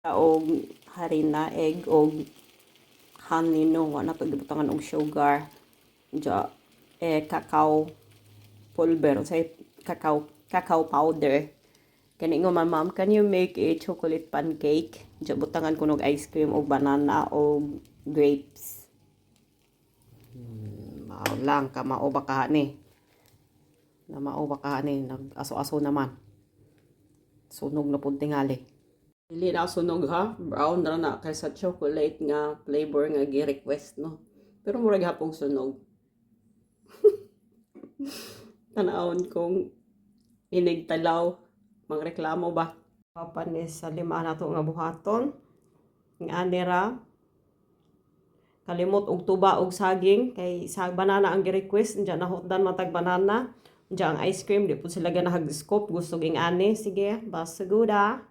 og harina, egg, og honey, no, wala to gibutangan og sugar, ja, cacao pulver, say cacao powder. Kani nga ma'am, can you make a chocolate pancake? Ja, butangan ko nog ice cream og banana og grapes. Mao lang ka mao ba ka ni? Na mao ba ka ni, nag-aso-aso naman. Sunog na pud tingali. Dili na sunog ha, brown ra na kaysa chocolate nga flavor nga gi-request, no. Pero murag hapong sunog. Tanawon kong inigtalaw, mangreklamo ba? Papanis sa lima na to nga buhaton. Ng anira, kalimot og tuba og saging, kay sa banana ang gi-request, dyan nahutdan matag banana. Dyan ang ice cream, di po sila ganahag-scoop, gusto ging ani, sige, basta guda.